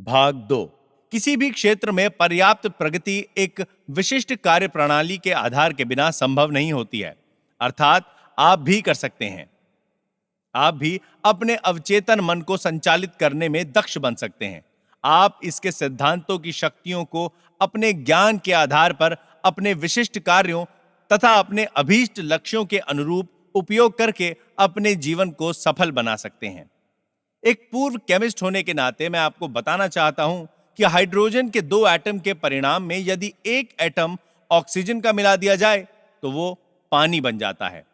भाग 2। किसी भी क्षेत्र में पर्याप्त प्रगति एक विशिष्ट कार्य प्रणाली के आधार के बिना संभव नहीं होती है। अर्थात आप भी कर सकते हैं। आप भी अपने अवचेतन मन को संचालित करने में दक्ष बन सकते हैं। आप इसके सिद्धांतों की शक्तियों को अपने ज्ञान के आधार पर अपने विशिष्ट कार्यों तथा अपने अभीष्ट लक्ष्यों के अनुरूप उपयोग करके अपने जीवन को सफल बना सकते हैं। एक पूर्व केमिस्ट होने के नाते मैं आपको बताना चाहता हूं कि हाइड्रोजन के दो एटम के परिणाम में यदि एक एटम ऑक्सीजन का मिला दिया जाए तो वो पानी बन जाता है।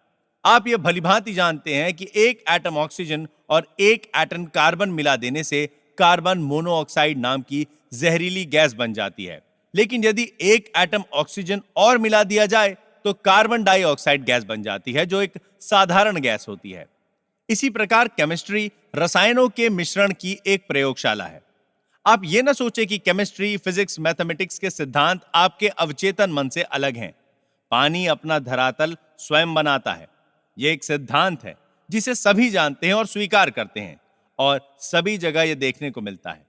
आप यह भलीभांति जानते हैं कि एक एटम ऑक्सीजन और एक एटम कार्बन मिला देने से कार्बन मोनोऑक्साइड नाम की जहरीली गैस बन जाती है। लेकिन यदि एक एटम ऑक्सीजन और मिला दिया जाए तो कार्बन डाइऑक्साइड गैस बन जाती है, जो एक साधारण गैस होती है। इसी प्रकार केमिस्ट्री रसायनों के मिश्रण की एक प्रयोगशाला है। आप ये ना सोचें कि केमिस्ट्री, फिजिक्स, मैथमेटिक्स के सिद्धांत आपके अवचेतन मन से अलग हैं। पानी अपना धरातल स्वयं बनाता है। यह एक सिद्धांत है जिसे सभी जानते हैं और स्वीकार करते हैं, और सभी जगह यह देखने को मिलता है।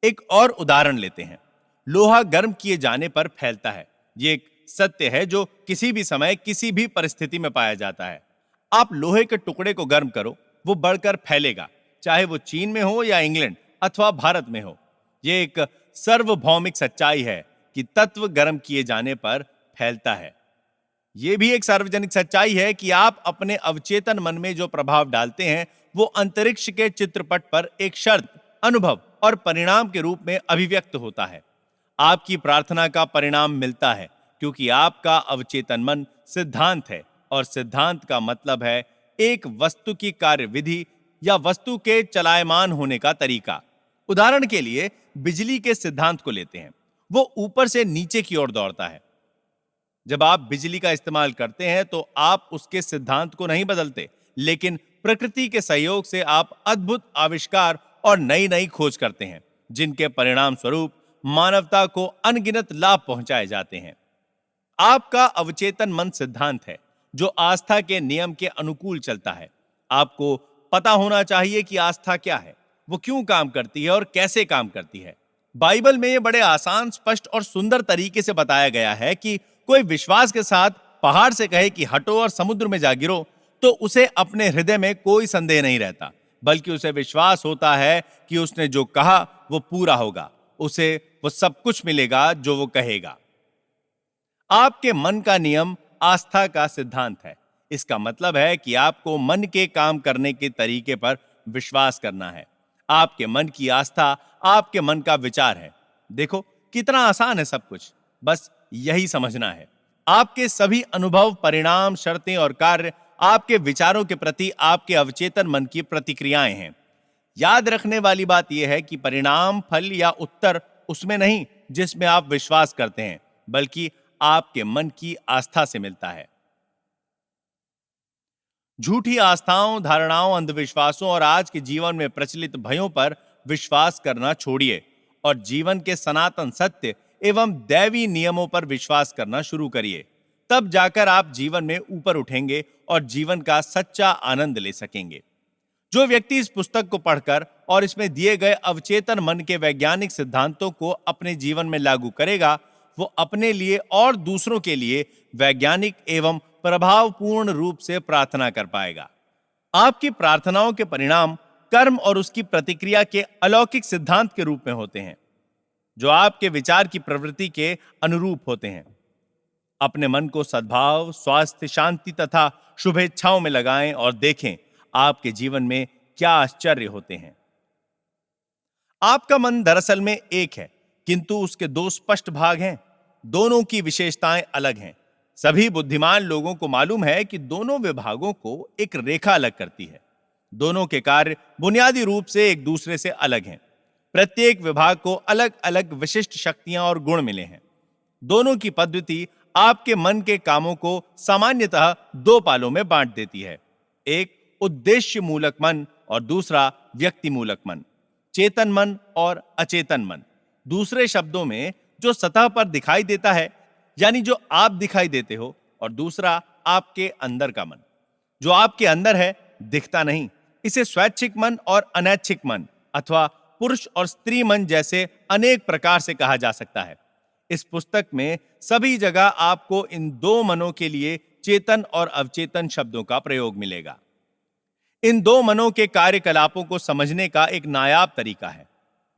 एक और उदाहरण लेते हैं। लोहा गर्म किए जाने पर फैलता है। यह एक सत्य है जो किसी भी समय किसी भी परिस्थिति में पाया जाता है। आप लोहे के टुकड़े को गर्म करो, वो बढ़कर फैलेगा, चाहे वो चीन में हो या इंग्लैंड अथवा भारत में हो। यह एक सार्वभौमिक सच्चाई है कि तत्व गर्म किए जाने पर फैलता है। यह भी एक सार्वजनिक सच्चाई है कि आप अपने अवचेतन मन में जो प्रभाव डालते हैं वो अंतरिक्ष के चित्रपट पर एक शर्त, अनुभव और परिणाम के रूप में अभिव्यक्त होता है। आपकी प्रार्थना का परिणाम मिलता है क्योंकि आपका अवचेतन मन सिद्धांत है, और सिद्धांत का मतलब है एक वस्तु की कार्यविधि या वस्तु के चलायमान होने का तरीका। उदाहरण के लिए बिजली के सिद्धांत को लेते हैं। वो ऊपर से नीचे की ओर दौड़ता है। जब आप बिजली का इस्तेमाल करते हैं तो आप उसके सिद्धांत को नहीं बदलते, लेकिन प्रकृति के सहयोग से आप अद्भुत आविष्कार और नई नई खोज करते हैं, जिनके परिणाम स्वरूप मानवता को अनगिनत लाभ पहुंचाए जाते हैं। आपका अवचेतन मन सिद्धांत है जो आस्था के नियम के अनुकूल चलता है। आपको पता होना चाहिए कि आस्था क्या है, वो क्यों काम करती है और कैसे काम करती है। बाइबल में यह बड़े आसान, स्पष्ट और सुंदर तरीके से बताया गया है कि कोई विश्वास के साथ पहाड़ से कहे कि हटो और समुद्र में जा गिरो, तो उसे अपने हृदय में कोई संदेह नहीं रहता, बल्कि उसे विश्वास होता है कि उसने जो कहा वो पूरा होगा, उसे वो सब कुछ मिलेगा जो वो कहेगा। आपके मन का नियम आस्था का सिद्धांत है। इसका मतलब है कि आपको मन के काम करने के तरीके पर विश्वास करना है। आपके मन की आस्था आपके मन का विचार है। देखो कितना आसान है सब कुछ, बस यही समझना है। आपके सभी अनुभव, परिणाम, शर्तें और कार्य आपके विचारों के प्रति आपके अवचेतन मन की प्रतिक्रियाएं हैं। याद रखने वाली बात यह है कि परिणाम, फल या उत्तर उसमें नहीं जिसमें आप विश्वास करते हैं, बल्कि आपके मन की आस्था से मिलता है। झूठी आस्थाओं, धारणाओं, अंधविश्वासों और आज के जीवन में प्रचलित भयों पर विश्वास करना छोड़िए और जीवन के सनातन सत्य एवं दैवी नियमों पर विश्वास करना शुरू करिए। तब जाकर आप जीवन में ऊपर उठेंगे और जीवन का सच्चा आनंद ले सकेंगे। जो व्यक्ति इस पुस्तक को पढ़कर और इसमें दिए गए अवचेतन मन के वैज्ञानिक सिद्धांतों को अपने जीवन में लागू करेगा, वो अपने लिए और दूसरों के लिए वैज्ञानिक एवं प्रभावपूर्ण रूप से प्रार्थना कर पाएगा। आपकी प्रार्थनाओं के परिणाम कर्म और उसकी प्रतिक्रिया के अलौकिक सिद्धांत के रूप में होते हैं, जो आपके विचार की प्रवृत्ति के अनुरूप होते हैं। अपने मन को सद्भाव, स्वास्थ्य, शांति तथा शुभेच्छाओं में लगाएं और देखें आपके जीवन में क्या आश्चर्य होते हैं। आपका मन दरअसल में एक है, किंतु उसके दो स्पष्ट भाग हैं। दोनों की विशेषताएं अलग हैं। सभी बुद्धिमान लोगों को मालूम है कि दोनों विभागों को एक रेखा अलग करती है। दोनों के कार्य बुनियादी रूप से एक दूसरे से अलग हैं। प्रत्येक विभाग को अलग अलग विशिष्ट शक्तियां और गुण मिले हैं। दोनों की पद्धति आपके मन के कामों को सामान्यतः दो पालों में बांट देती है। एक उद्देश्य मूलक मन और दूसरा व्यक्ति मूलक मन, चेतन मन और अचेतन मन। दूसरे शब्दों में, जो सतह पर दिखाई देता है, यानी जो आप दिखाई देते हो, और दूसरा आपके अंदर का मन, जो आपके अंदर है, दिखता नहीं। इसे स्वैच्छिक मन और अनैच्छिक मन अथवा पुरुष और स्त्री मन जैसे अनेक प्रकार से कहा जा सकता है। इस पुस्तक में सभी जगह आपको इन दो मनों के लिए चेतन और अवचेतन शब्दों का प्रयोग मिलेगा। इन दो मनों के कार्यकलापों को समझने का एक नायाब तरीका है।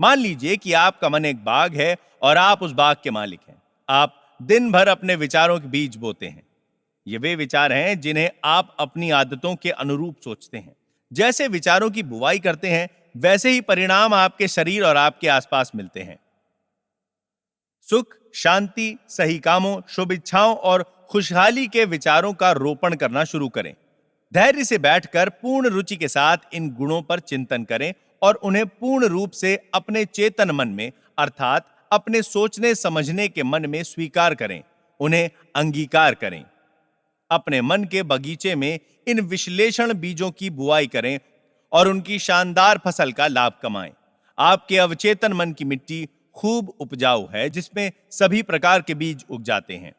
मान लीजिए कि आपका मन एक बाग है और आप उस बाग के मालिक हैं। आप दिन भर अपने विचारों के बीज बोते हैं। ये वे विचार हैं जिन्हें आप अपनी आदतों के अनुरूप सोचते हैं। जैसे विचारों की बुवाई करते हैं, वैसे ही परिणाम आपके शरीर और आपके आसपास मिलते हैं। सुख, शांति, सही कामों, शुभ इच्छाओं और खुशहाली के विचारों का रोपण करना शुरू करें। धैर्य से बैठकर पूर्ण रुचि के साथ इन गुणों पर चिंतन करें और उन्हें पूर्ण रूप से अपने चेतन मन में, अर्थात अपने सोचने समझने के मन में स्वीकार करें, उन्हें अंगीकार करें। अपने मन के बगीचे में इन विश्लेषण बीजों की बुआई करें और उनकी शानदार फसल का लाभ कमाएं। आपके अवचेतन मन की मिट्टी खूब उपजाऊ है, जिसमें सभी प्रकार के बीज उग जाते हैं,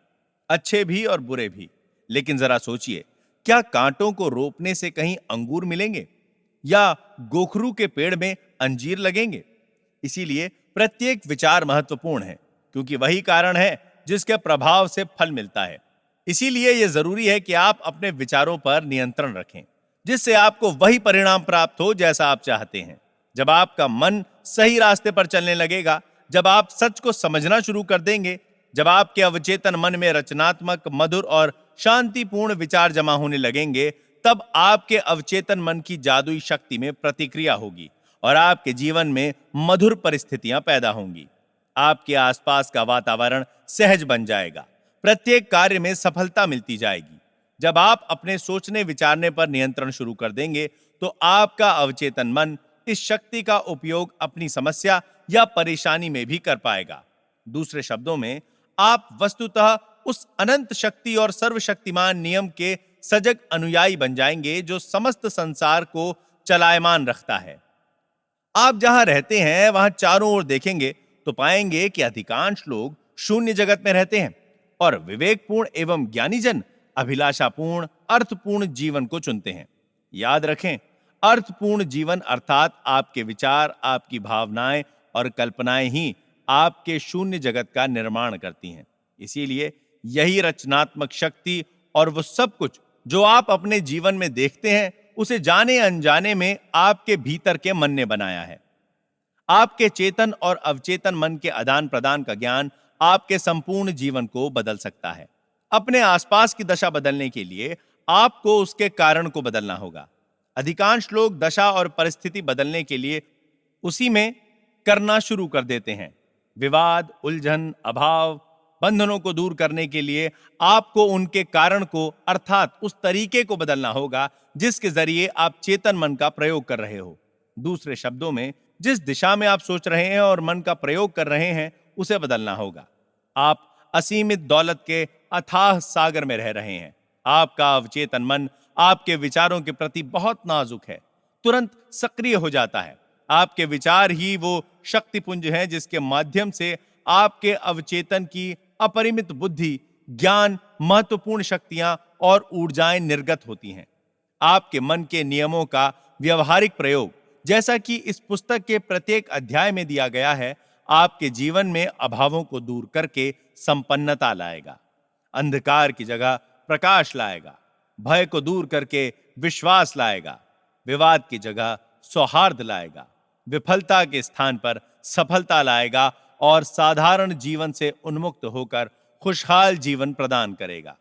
अच्छे भी और बुरे भी। लेकिन जरा सोचिए, क्या कांटों को रोपने से कहीं अंगूर मिलेंगे या गोखरू के पेड़ में अंजीर लगेंगे? इसीलिए प्रत्येक विचार महत्वपूर्ण है, क्योंकि वही कारण है जिसके प्रभाव से फल मिलता है। इसीलिए यह जरूरी है कि आप अपने विचारों पर नियंत्रण रखें, जिससे आपको वही परिणाम प्राप्त हो जैसा आप चाहते हैं। जब आपका मन सही रास्ते पर चलने लगेगा, जब आप सच को समझना शुरू कर देंगे, जब आपके अवचेतन मन में रचनात्मक, मधुर और शांतिपूर्ण विचार जमा होने लगेंगे, तब आपके अवचेतन मन की जादुई शक्ति में प्रतिक्रिया होगी और आपके जीवन में मधुर परिस्थितियां पैदा होंगी। आपके आसपास का वातावरण सहज बन जाएगा, प्रत्येक कार्य में सफलता मिलती जाएगी। जब आप अपने सोचने विचारने पर नियंत्रण शुरू कर देंगे, तो आपका अवचेतन मन इस शक्ति का उपयोग अपनी समस्या या परेशानी में भी कर पाएगा। दूसरे शब्दों में, आप वस्तुतः उस अनंत शक्ति और सर्वशक्तिमान नियम के सजग अनुयायी बन जाएंगे जो समस्त संसार को चलायमान रखता है। आप जहां रहते हैं, वहां चारों ओर देखेंगे तो पाएंगे कि अधिकांश लोग शून्य जगत में रहते हैं और विवेकपूर्ण एवं ज्ञानीजन अभिलाषापूर्ण, अर्थपूर्ण जीवन को चुनते हैं। याद रखें, अर्थपूर्ण जीवन अर्थात आपके विचार, आपकी भावनाएं और कल्पनाएं ही आपके शून्य जगत का निर्माण करती हैं। इसीलिए यही रचनात्मक शक्ति और वो सब कुछ जो आप अपने जीवन में देखते हैं, उसे जाने अनजाने में आपके भीतर के मन ने बनाया है। आपके चेतन और अवचेतन मन के आदान प्रदान का ज्ञान आपके संपूर्ण जीवन को बदल सकता है। अपने आसपास की दशा बदलने के लिए आपको उसके कारण को बदलना होगा। अधिकांश लोग दशा और परिस्थिति बदलने के लिए उसी में करना शुरू कर देते हैं। विवाद, उलझन, अभाव, बंधनों को दूर करने के लिए आपको उनके कारण को, अर्थात उस तरीके को बदलना होगा जिसके जरिए आप चेतन मन का प्रयोग कर रहे हो। दूसरे शब्दों में, जिस दिशा में आप सोच रहे हैं और मन का प्रयोग कर रहे हैं, उसे बदलना होगा। आप असीमित दौलत के अथाह सागर में रह रहे हैं। आपका अवचेतन मन आपके विचारों के प्रति बहुत नाजुक है, तुरंत सक्रिय हो जाता है। आपके विचार ही वो शक्तिपुंज हैं जिसके माध्यम से आपके अवचेतन की अपरिमित बुद्धि, ज्ञान, महत्वपूर्ण शक्तियां और ऊर्जाएं निर्गत होती हैं। आपके मन के नियमों का व्यवहारिक प्रयोग, जैसा कि इस पुस्तक के प्रत्येक अध्याय में दिया गया है, आपके जीवन में अभावों को दूर करके संपन्नता लाएगा, अंधकार की जगह प्रकाश लाएगा, भय को दूर करके विश्वास लाएगा, विवाद की जगह सौहार्द लाएगा, विफलता के स्थान पर सफलता लाएगा और साधारण जीवन से उन्मुक्त होकर खुशहाल जीवन प्रदान करेगा।